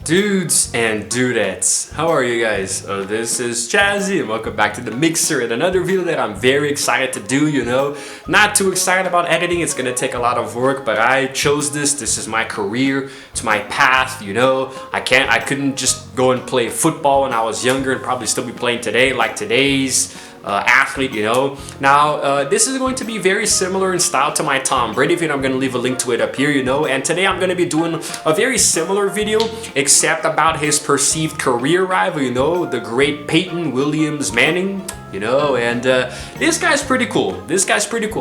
Dudes and dudettes, how are you guys? This is Jazzy and welcome back to the Mixer and another video that I'm very excited to do, Not too excited about editing, it's gonna take a lot of work, but I chose this is my career, it's my path, I couldn't just go and play football when I was younger and probably still be playing today like today's athlete, Now, this is going to be very similar in style to my Tom Brady video. I'm going to leave a link to it up here, And today I'm going to be doing a very similar video, except about his perceived career rival, the great Peyton Williams Manning. And this guy's pretty cool.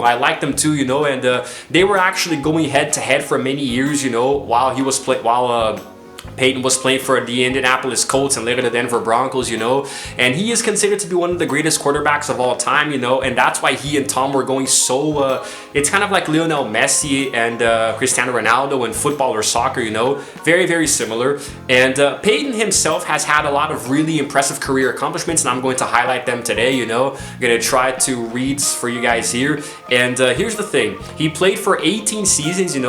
I like them too, and they were actually going head to head for many years, while Peyton was playing for the Indianapolis Colts and later the Denver Broncos, and he is considered to be one of the greatest quarterbacks of all time, and that's why he and Tom were going so, it's kind of like Lionel Messi and Cristiano Ronaldo in football or soccer, very, very similar. And Peyton himself has had a lot of really impressive career accomplishments, and I'm going to highlight them today, I'm going to try to read for you guys here. And here's the thing, he played for 18 seasons, in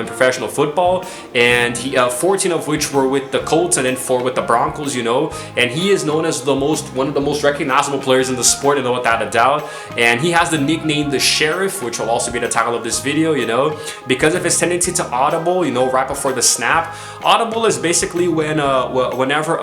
professional football, and 14 of which were with the Colts and then 4 with the Broncos, and he is known as one of the most recognizable players in the sport, without a doubt. And he has the nickname the Sheriff, which will also be the title of this video, because of his tendency to audible, right before the snap. Audible is basically whenever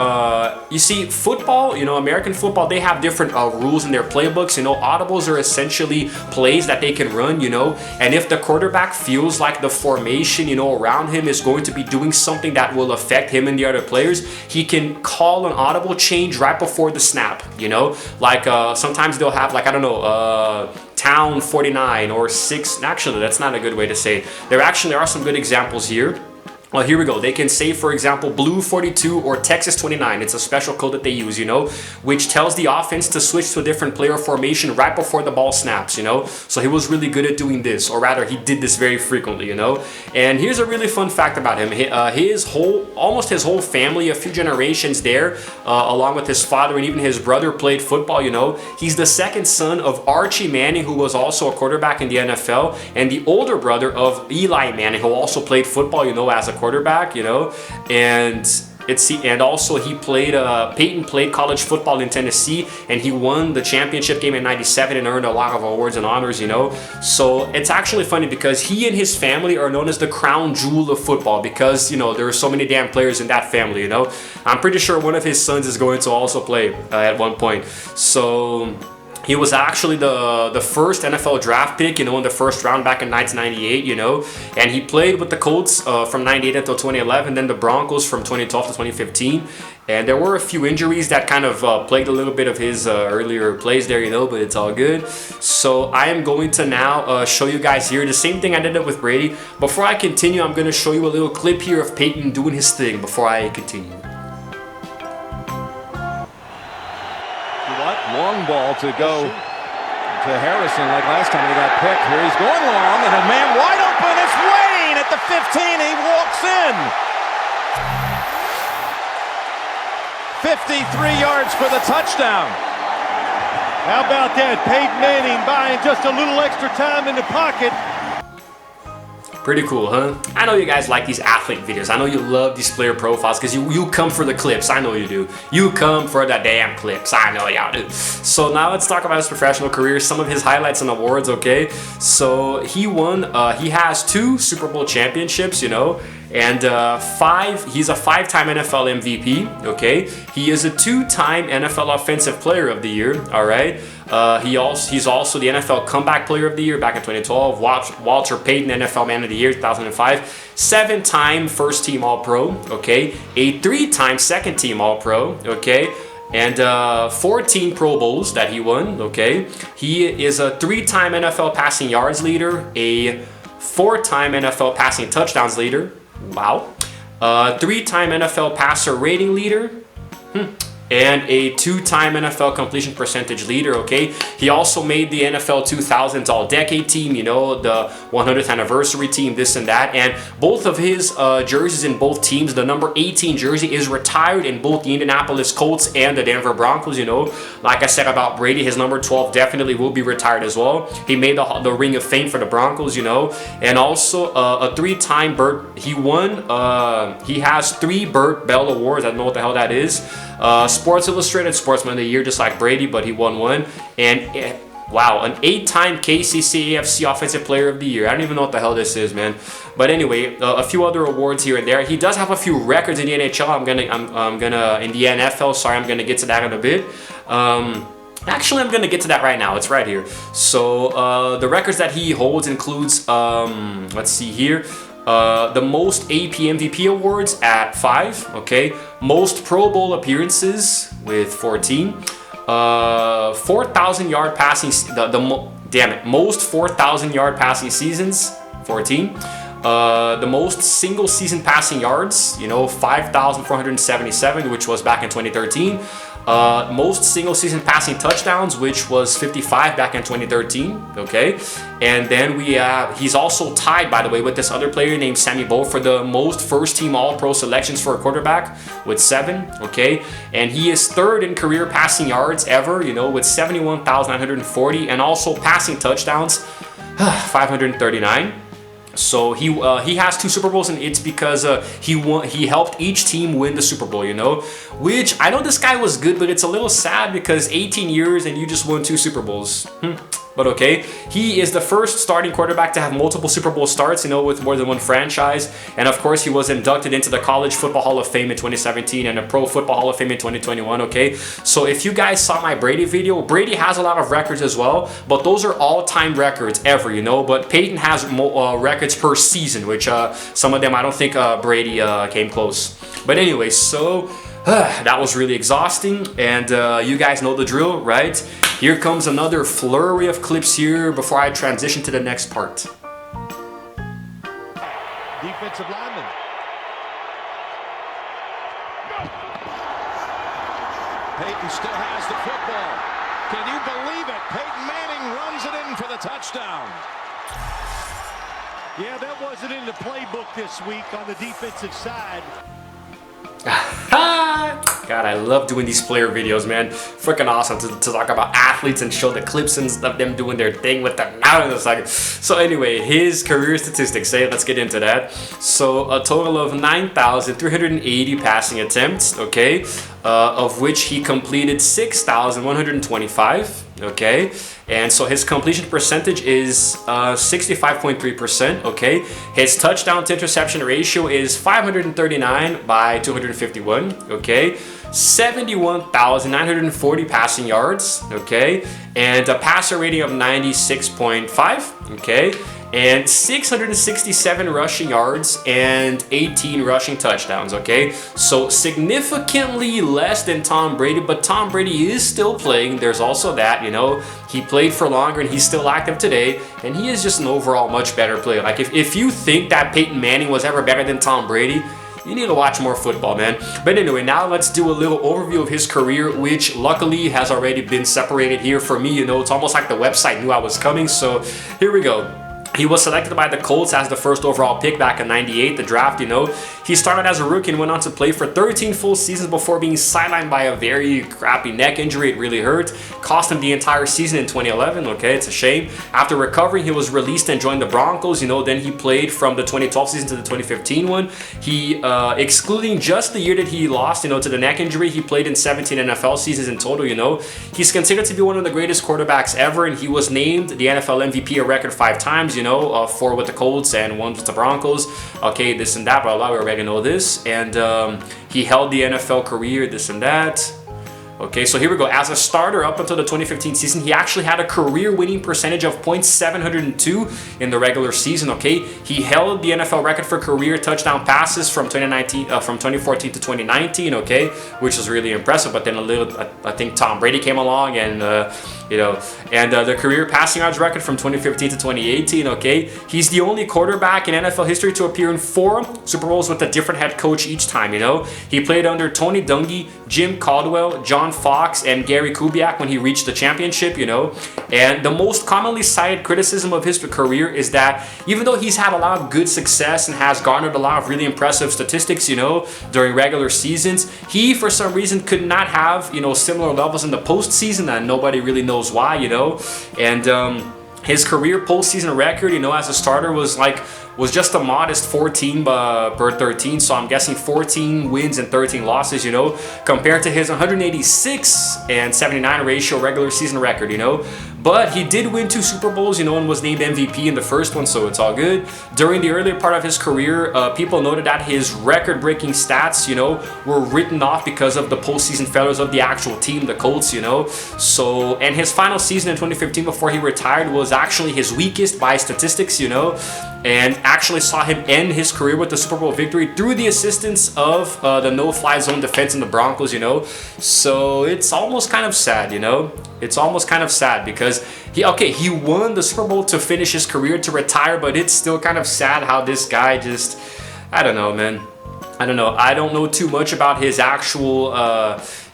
you see football, American football, they have different rules in their playbooks. Audibles are essentially plays that they can run, and if the quarterback feels like the formation, around him is going to be doing something that will affect him and the other players, he can call an audible change right before the snap, like sometimes they'll have, like, I don't know, Town 49 or 6. Actually, that's not a good way to say it. There are some good examples here. Well, here we go. They can say, for example, Blue 42 or Texas 29. It's a special code that they use, which tells the offense to switch to a different player formation right before the ball snaps, So he was really good at doing this, or rather, he did this very frequently, And here's a really fun fact about him. Almost his whole family, a few generations there, along with his father and even his brother, played football, He's the second son of Archie Manning, who was also a quarterback in the NFL, and the older brother of Eli Manning, who also played football, as a quarterback, and also he played Peyton played college football in Tennessee, and he won the championship game in '97 and earned a lot of awards and honors, So it's actually funny because he and his family are known as the crown jewel of football because, there are so many damn players in that family, I'm pretty sure one of his sons is going to also play at one point. So he was actually the first NFL draft pick, in the first round back in 1998, and he played with the Colts from 98 until 2011, then the Broncos from 2012 to 2015. And there were a few injuries that kind of plagued a little bit of his earlier plays there, but it's all good. So I am going to now show you guys here the same thing I did with Brady. Before I continue, I'm going to show you a little clip here of Peyton doing his thing before I continue. Long ball to go to Harrison like last time he got picked. Here he's going long, and a man wide open. It's Wayne at the 15. He walks in. 53 yards for the touchdown. How about that? Peyton Manning buying just a little extra time in the pocket. Pretty cool, huh? I know you guys like these athlete videos. I know you love these player profiles because you come for the clips. I know you do. You come for the damn clips. I know y'all do. So now let's talk about his professional career, some of his highlights and awards, okay? So he has 2 Super Bowl championships, and he's a 5-time NFL MVP, okay? He is a 2-time NFL Offensive Player of the Year, all right? He's also the NFL Comeback Player of the Year back in 2012, Walter Payton NFL Man of the Year 2005, 7-time First Team All-Pro, okay? A 3-time Second Team All-Pro, okay? And 14 Pro Bowls that he won, okay? He is a 3-time NFL Passing Yards leader, a 4-time NFL Passing Touchdowns leader, wow. 3-time NFL passer rating leader, and a 2-time NFL completion percentage leader, okay? He also made the NFL 2000s All-Decade team, you know, the 100th anniversary team, this and that, and both of his jerseys in both teams, the number 18 jersey is retired in both the Indianapolis Colts and the Denver Broncos, you know. Like I said about Brady, his number 12 definitely will be retired as well. He made the Ring of Fame for the Broncos, you know, and also a 3-time Burt, he has 3 Burt Bell Awards, I don't know what the hell that is. Sports Illustrated Sportsman of the Year, just like Brady, but he won one. And wow, an 8-time KCCAFC Offensive Player of the Year. I don't even know what the hell this is, man. But anyway, a few other awards here and there. He does have a few records in the NHL. I'm gonna in the NFL. Sorry, I'm gonna get to that in a bit. Actually, I'm gonna get to that right now. It's right here. So the records that he holds includes, let's see here. The most AP MVP awards at 5, okay? Most Pro Bowl appearances with 14. 4,000 yard passing, most 4,000 yard passing seasons, 14. The most single season passing yards, you know, 5,477, which was back in 2013. Most single season passing touchdowns, which was 55 back in 2013, okay? And then he's also tied, by the way, with this other player named Sammy Bowe for the most first team All-Pro selections for a quarterback with 7, okay? And he is 3rd in career passing yards ever, you know, with 71,940, and also passing touchdowns, 539. So he has 2 Super Bowls, and it's because he helped each team win the Super Bowl, you know, which I know this guy was good, but it's a little sad because 18 years and you just won 2 Super Bowls. But okay, he is the first starting quarterback to have multiple Super Bowl starts, you know, with more than one franchise. And of course, he was inducted into the College Football Hall of Fame in 2017 and the Pro Football Hall of Fame in 2021, okay? So if you guys saw my Brady video, Brady has a lot of records as well, but those are all-time records ever, you know? But Peyton has records per season, which some of them I don't think Brady came close. But anyway, so that was really exhausting, and you guys know the drill, right? Here comes another flurry of clips here before I transition to the next part. Defensive lineman. Peyton still has the football. Can you believe it? Peyton Manning runs it in for the touchdown. Yeah, that wasn't in the playbook this week on the defensive side. God, I love doing these player videos, man. Freaking awesome to talk about athletes and show the clips and stuff, them doing their thing with their mouth. So anyway, his career statistics, let's get into that. So a total of 9,380 passing attempts, okay, of which he completed 6,125, okay, and so his completion percentage is 65.3%, okay. His touchdown to interception ratio is 539 by 251, okay. 71,940 passing yards, okay, and a passer rating of 96.5, okay, and 667 rushing yards and 18 rushing touchdowns, okay? So significantly less than Tom Brady, but Tom Brady is still playing. There's also that, you know, he played for longer and he's still active today, and he is just an overall much better player. Like if you think that Peyton Manning was ever better than Tom Brady, you need to watch more football, man. But anyway, now let's do a little overview of his career, which luckily has already been separated here for me. You know, it's almost like the website knew I was coming. So here we go. He was selected by the Colts as the first overall pick back in '98, the draft, you know. He started as a rookie and went on to play for 13 full seasons before being sidelined by a very crappy neck injury. It really hurt. Cost him the entire season in 2011, okay, it's a shame. After recovering, he was released and joined the Broncos, you know. Then he played from the 2012 season to the 2015 one. He, excluding just the year that he lost, you know, to the neck injury, he played in 17 NFL seasons in total, you know. He's considered to be one of the greatest quarterbacks ever, and he was named the NFL MVP a record 5 times, you know, 4 with the Colts and 1 with the Broncos. Okay, this and that, blah, blah, we already know this. And he held the NFL career, this and that. Okay, so here we go. As a starter up until the 2015 season, he actually had a career winning percentage of .702 in the regular season, okay? He held the NFL record for career touchdown passes from 2014 to 2019, okay? Which was really impressive, but then I think Tom Brady came along and you know. And the career passing yards record from 2015 to 2018, okay, he's the only quarterback in NFL history to appear in 4 Super Bowls with a different head coach each time, you know. He played under Tony Dungy, Jim Caldwell, John Fox, and Gary Kubiak when he reached the championship, you know. And the most commonly cited criticism of his career is that even though he's had a lot of good success and has garnered a lot of really impressive statistics, you know, during regular seasons, he for some reason could not have, you know, similar levels in the postseason, and nobody really knows why, you know. And his career postseason record, you know, as a starter was just a modest 14 per 13, so I'm guessing 14 wins and 13 losses, you know, compared to his 186 and 79 ratio regular season record, you know. But he did win 2 Super Bowls, you know, and was named MVP in the first one, so it's all good. During the earlier part of his career, people noted that his record-breaking stats, you know, were written off because of the postseason failures of the actual team, the Colts, you know. So, and his final season in 2015 before he retired was actually his weakest by statistics, you know, and actually saw him end his career with the Super Bowl victory through the assistance of the no-fly zone defense in the Broncos, you know. So it's almost kind of sad, you know. It's almost kind of sad because he won the Super Bowl to finish his career, to retire, but it's still kind of sad how this guy just, I don't know, man. I don't know. I don't know too much about his actual,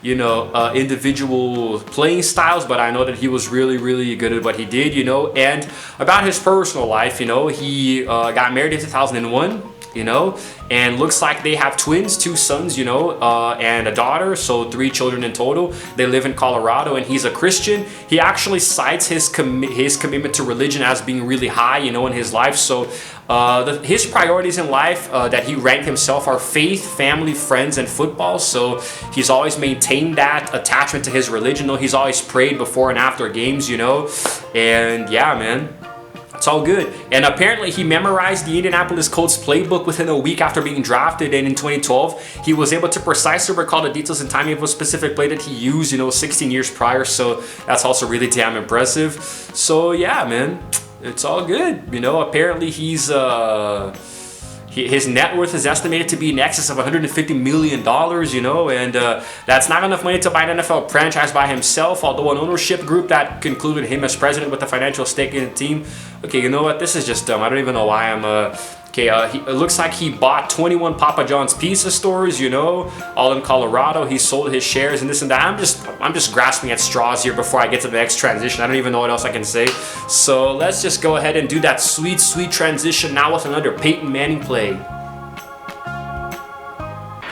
individual playing styles, but I know that he was really, really good at what he did, you know. And about his personal life, you know, he got married in 2001. You know, and looks like they have twins, 2 sons, you know, and a daughter, so 3 children in total. They live in Colorado, and he's a Christian. He actually cites his commitment to religion as being really high, you know, in his life. So his priorities in life that he ranked himself are faith, family, friends, and football. So he's always maintained that attachment to his religion, though. He's always prayed before and after games, you know, and yeah, man. It's all good. And apparently he memorized the Indianapolis Colts playbook within a week after being drafted, and in 2012 he was able to precisely recall the details and timing of a specific play that he used, you know, 16 years prior. So that's also really damn impressive. So yeah, man, it's all good. You know, apparently he's his net worth is estimated to be in excess of $150 million, you know, and that's not enough money to buy an NFL franchise by himself, although an ownership group that concluded him as president with a financial stake in the team. Okay, you know what? This is just dumb. I don't even know why I'm... it looks like he bought 21 Papa John's pizza stores, you know, all in Colorado. He sold his shares and this and that. I'm just grasping at straws here before I get to the next transition. I don't even know what else I can say. So let's just go ahead and do that sweet, sweet transition now with another Peyton Manning play.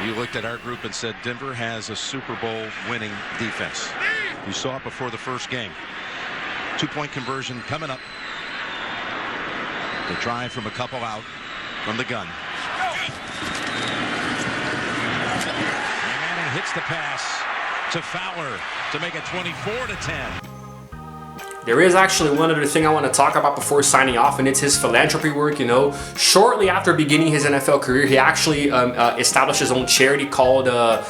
You looked at our group and said Denver has a Super Bowl winning defense. You saw it before the first game. 2-point conversion coming up. They drive from a couple out from the gun. Manning hits the pass to Fowler to make it 24-10. There is actually one other thing I want to talk about before signing off, and it's his philanthropy work, you know. Shortly after beginning his NFL career, he actually established his own charity called the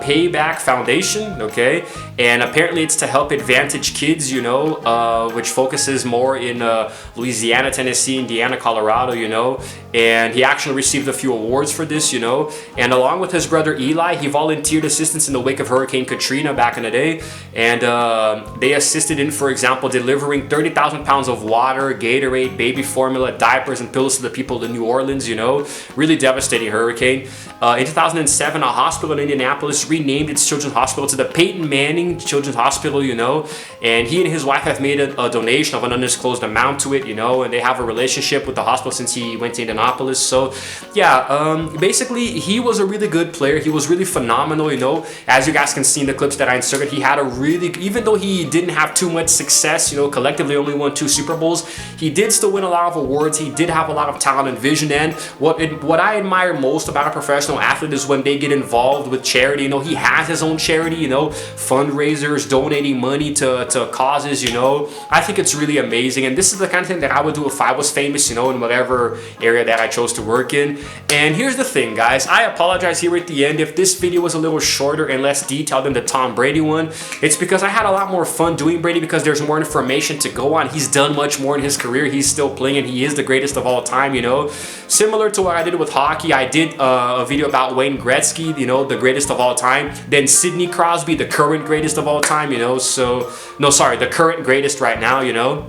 Payback Foundation, okay? And apparently it's to help advantaged kids, you know, which focuses more in Louisiana, Tennessee, Indiana, Colorado, you know. And he actually received a few awards for this, you know. And along with his brother Eli, he volunteered assistance in the wake of Hurricane Katrina back in the day. And they assisted in, for example, delivering 30,000 pounds of water, Gatorade, baby formula, diapers, and pills to the people in New Orleans, you know. Really devastating hurricane. In 2007, a hospital in Indianapolis renamed its children's hospital to the Peyton Manning Children's Hospital, you know. And he and his wife have made a donation of an undisclosed amount to it, you know. And they have a relationship with the hospital since he went to Indianapolis. So, yeah, basically, he was a really good player. He was really phenomenal, you know. As you guys can see in the clips that I inserted, he had a really, even though he didn't have too much success, you know, collectively only won 2 Super Bowls, he did still win a lot of awards. He did have a lot of talent and vision. And what I admire most about a professional athlete is when they get involved with charity. You know, he has his own charity, you know, fundraisers, donating money to causes, you know. I think it's really amazing, and this is the kind of thing that I would do if I was famous, you know, in whatever area that I chose to work in. And here's the thing, guys, I apologize here at the end if this video was a little shorter and less detailed than the Tom Brady one. It's because I had a lot more fun doing Brady because there's more information to go on. He's done much more in his career. He's still playing, and he is the greatest of all time, you know. Similar to what I did with hockey, I did a video about Wayne Gretzky, you know, the greatest of all time. Then Sidney Crosby, the current greatest greatest of all time, you know. So no, sorry, the current greatest right now, you know.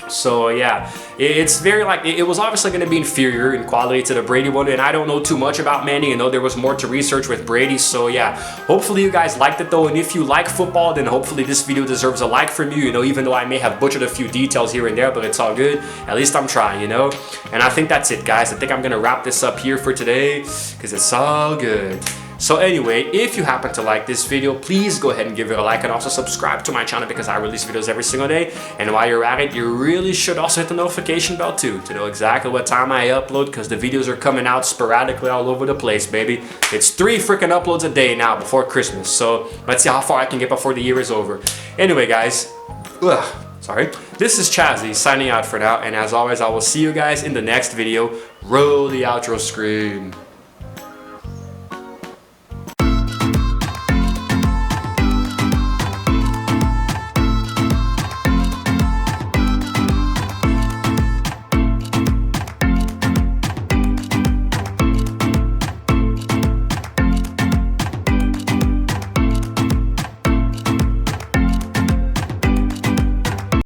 So yeah, it's very like, it was obviously going to be inferior in quality to the Brady one, and I don't know too much about Manning. You know, there was more to research with Brady. So yeah, hopefully you guys liked it though, and if you like football, then hopefully this video deserves a like from you, you know, even though I may have butchered a few details here and there, but it's all good. At least I'm trying, you know. And I think that's it, guys. I think I'm gonna wrap this up here for today, because it's all good. So anyway, if you happen to like this video, please go ahead and give it a like, and also subscribe to my channel, because I release videos every single day. And while you're at it, you really should also hit the notification bell too, to know exactly what time I upload, because the videos are coming out sporadically all over the place, baby. It's 3 freaking uploads a day now before Christmas. So let's see how far I can get before the year is over. Anyway, guys, sorry. This is Chazzy signing out for now, and as always, I will see you guys in the next video. Roll the outro screen.